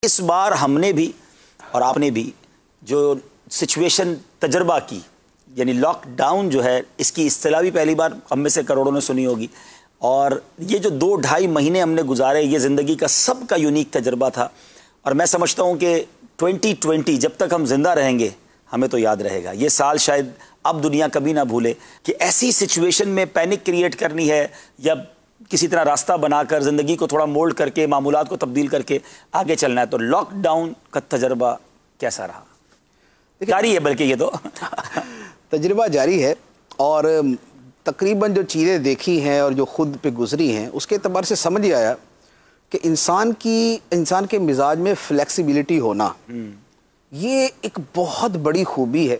اس بار ہم نے بھی اور آپ نے بھی جو سچویشن تجربہ کی، یعنی لاک ڈاؤن جو ہے، اس کی اصطلاح بھی پہلی بار ہم میں سے کروڑوں نے سنی ہوگی، اور یہ جو 2-2.5 مہینے ہم نے گزارے، یہ زندگی کا سب کا یونیک تجربہ تھا، اور میں سمجھتا ہوں کہ 2020 جب تک ہم زندہ رہیں گے ہمیں تو یاد رہے گا۔ یہ سال شاید اب دنیا کبھی نہ بھولے کہ ایسی سچویشن میں پینک کریٹ کرنی ہے یا کسی طرح راستہ بنا کر زندگی کو تھوڑا مولڈ کر کے، معمولات کو تبدیل کر کے آگے چلنا ہے۔ تو لاک ڈاؤن کا تجربہ کیسا رہا؟ جاری ہے بلکہ یہ تو تجربہ جاری ہے، اور تقریباً جو چیزیں دیکھی ہیں اور جو خود پہ گزری ہیں اس کے اعتبار سے سمجھ آیا کہ انسان کے مزاج میں فلیکسیبلٹی ہونا یہ ایک بہت بڑی خوبی ہے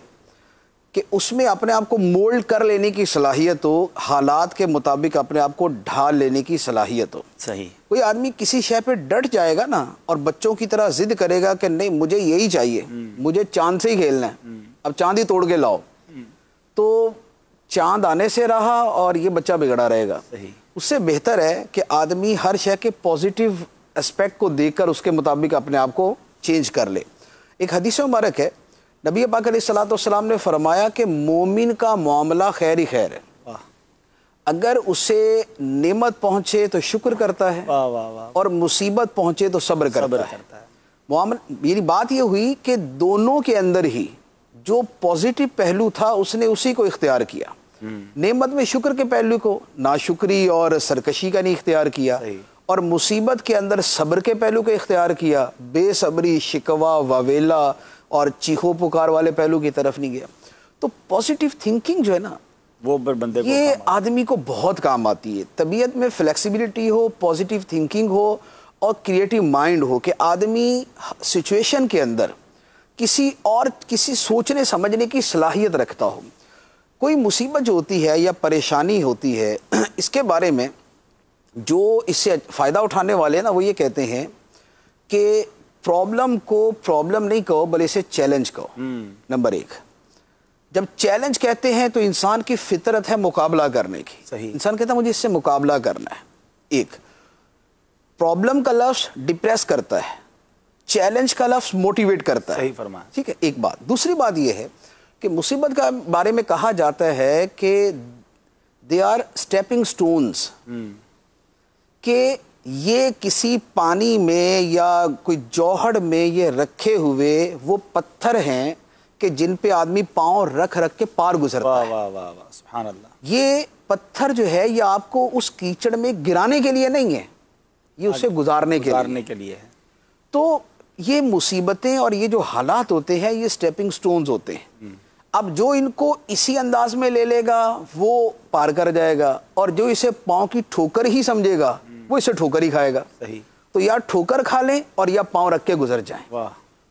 کہ اس میں اپنے آپ کو مولڈ کر لینے کی صلاحیت ہو، حالات کے مطابق اپنے آپ کو ڈھال لینے کی صلاحیت ہو۔ صحیح۔ کوئی آدمی کسی شے پہ ڈٹ جائے گا نا اور بچوں کی طرح ضد کرے گا کہ نہیں مجھے یہی چاہیے، مجھے چاند سے ہی کھیلنا ہے، اب چاند ہی توڑ کے لاؤ، تو چاند آنے سے رہا اور یہ بچہ بگڑا رہے گا۔ اس سے بہتر ہے کہ آدمی ہر شے کے پازیٹیو اسپیکٹ کو دیکھ کر اس کے مطابق اپنے آپ کو چینج کر لے۔ ایک حدیث مبارک ہے، نبی پاک علیہ السلام نے فرمایا کہ مومن کا معاملہ خیر ہی خیر ہے، اگر اسے نعمت پہنچے تو شکر کرتا ہے اور مصیبت پہنچے تو صبر کرتا ہے۔ میری بات یہ ہوئی کہ دونوں کے اندر ہی جو پازیٹیو پہلو تھا اس نے اسی کو اختیار کیا۔ نعمت میں شکر کے پہلو کو، ناشکری اور سرکشی کا نہیں اختیار کیا، اور مصیبت کے اندر صبر کے پہلو کو اختیار کیا، بے صبری، شکوہ، واویلا اور چیخو پکار والے پہلو کی طرف نہیں گیا۔ تو پازیٹیو تھنکنگ جو ہے نا وہ بندے کو یہ آدمی کو بہت کام آتی ہے۔ طبیعت میں فلیکسیبلٹی ہو، پازیٹیو تھنکنگ ہو اور کریٹیو مائنڈ ہو، کہ آدمی سچویشن کے اندر کسی سوچنے سمجھنے کی صلاحیت رکھتا ہو۔ کوئی مصیبت جو ہوتی ہے یا پریشانی ہوتی ہے، اس کے بارے میں جو اس سے فائدہ اٹھانے والے ہیں نا وہ یہ کہتے ہیں کہ پرابلم کو پرابلم نہیں کہو بلکہ اسے چیلنج کہو۔ نمبر 1، جب چیلنج کہتے ہیں تو انسان کی فطرت ہے مقابلہ کرنے کی۔ صحیح۔ انسان کہتا ہے مجھے اس سے مقابلہ کرنا ہے۔ ایک پرابلم کا لفظ ڈپریس کرتا ہے، چیلنج کا لفظ موٹیویٹ کرتا ہے۔ صحیح فرمایا۔ ٹھیک ہے، ایک بات۔ دوسری بات یہ ہے کہ مصیبت کا بارے میں کہا جاتا ہے کہ دے آر اسٹیپنگ سٹونز، کہ یہ کسی پانی میں یا کوئی جوہر میں یہ رکھے ہوئے وہ پتھر ہیں کہ جن پہ آدمی پاؤں رکھ کے پار گزرتا ہے۔ واہ واہ واہ، سبحان اللہ۔ یہ پتھر جو ہے یہ آپ کو اس کیچڑ میں گرانے کے لیے نہیں ہے، یہ اسے گزارنے کے لیے ہے۔ تو یہ مصیبتیں اور یہ جو حالات ہوتے ہیں یہ سٹیپنگ سٹونز ہوتے ہیں۔ اب جو ان کو اسی انداز میں لے گا وہ پار کر جائے گا، اور جو اسے پاؤں کی ٹھوکر ہی سمجھے گا وہ اسے ٹھوکر ہی کھائے گا۔ صحیح۔ تو یا ٹھوکر کھا لیں اور یا پاؤں رکھ کے گزر جائیں۔ واہ۔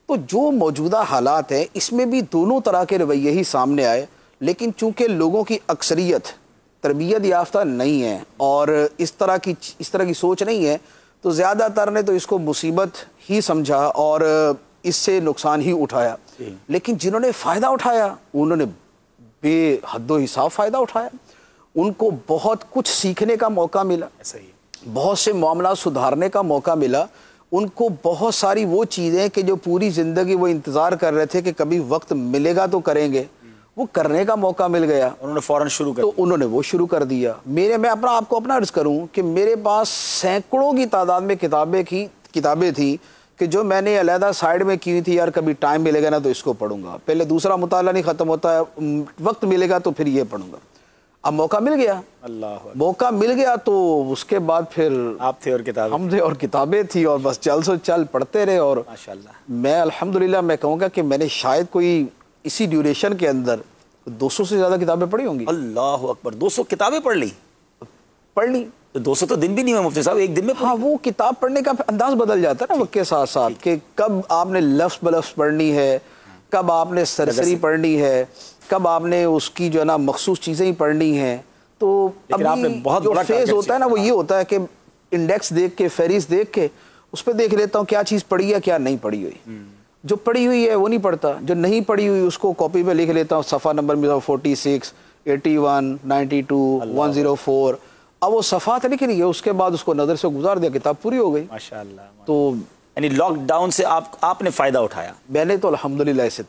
تو جو موجودہ حالات ہیں اس میں بھی دونوں طرح کے رویے ہی سامنے آئے، لیکن چونکہ لوگوں کی اکثریت تربیت یافتہ نہیں ہے اور اس طرح کی سوچ نہیں ہے، تو زیادہ تر نے تو اس کو مصیبت ہی سمجھا اور اس سے نقصان ہی اٹھایا۔ لیکن جنہوں نے فائدہ اٹھایا انہوں نے بے حد و حساب فائدہ اٹھایا، ان کو بہت کچھ سیکھنے کا موقع ملا، بہت سے معاملات سدھارنے کا موقع ملا، ان کو بہت ساری وہ چیزیں کہ جو پوری زندگی وہ انتظار کر رہے تھے کہ کبھی وقت ملے گا تو کریں گے، وہ کرنے کا موقع مل گیا، انہوں نے فوراً شروع کر تو انہوں نے وہ شروع کر دیا۔ میں آپ کو اپنا عرض کروں کہ میرے پاس سینکڑوں کی تعداد میں کتابیں تھیں کہ جو میں نے علیحدہ سائیڈ میں کی تھی، یار کبھی ٹائم ملے گا نا تو اس کو پڑھوں گا، پہلے دوسرا مطالعہ نہیں ختم ہوتا ہے، وقت ملے گا تو پھر یہ پڑھوں گا۔ اب موقع مل گیا، موقع مل گیا تو اس کے بعد پھر آپ تھے اور کتابیں، ہم تھے اور کتابیں تھی، اور بس چل پڑھتے رہے۔ اور ماشاءاللہ میں الحمدللہ میں کہوں گا کہ میں نے شاید کوئی اسی ڈیوریشن کے اندر 200 سے زیادہ کتابیں پڑھی ہوں گی۔ اللہ اکبر، 200 کتابیں پڑھ لی؟ 200 تو دن بھی نہیں ہوئے مفتی صاحب، ایک دن میں؟ ہاں، وہ کتاب پڑھنے کا انداز بدل جاتا ہے نا وقت کے ساتھ ساتھ، کہ کب آپ نے لفظ بلفظ پڑھنی ہے، کب آپ نے سرسری پڑھنی ہے، کب آپ نے اس کی جو ہے نا مخصوص چیزیں ہی پڑھنی ہیں۔ تو ابھی جو فیز ہوتا ہے نا وہ یہ ہوتا ہے کہ انڈیکس دیکھ کے، فہرست دیکھ کے اس پہ دیکھ لیتا ہوں کیا چیز پڑھی ہے کیا نہیں پڑھی ہوئی۔ جو پڑھی ہوئی ہے وہ نہیں پڑھتا، جو نہیں پڑھی ہوئی اس کو کاپی پہ لکھ لیتا ہوں، صفحہ نمبر میں 46، 81، 92، 104، اب وہ صفحات لکھ رہی ہے، اس کے بعد اس کو نظر سے گزار دیا، کتاب پوری ہو گئی۔ ماشاءاللہ۔ تو یعنی لاک ڈاؤن سے آپ نے فائدہ اٹھایا؟ میں نے تو الحمدللہ اسے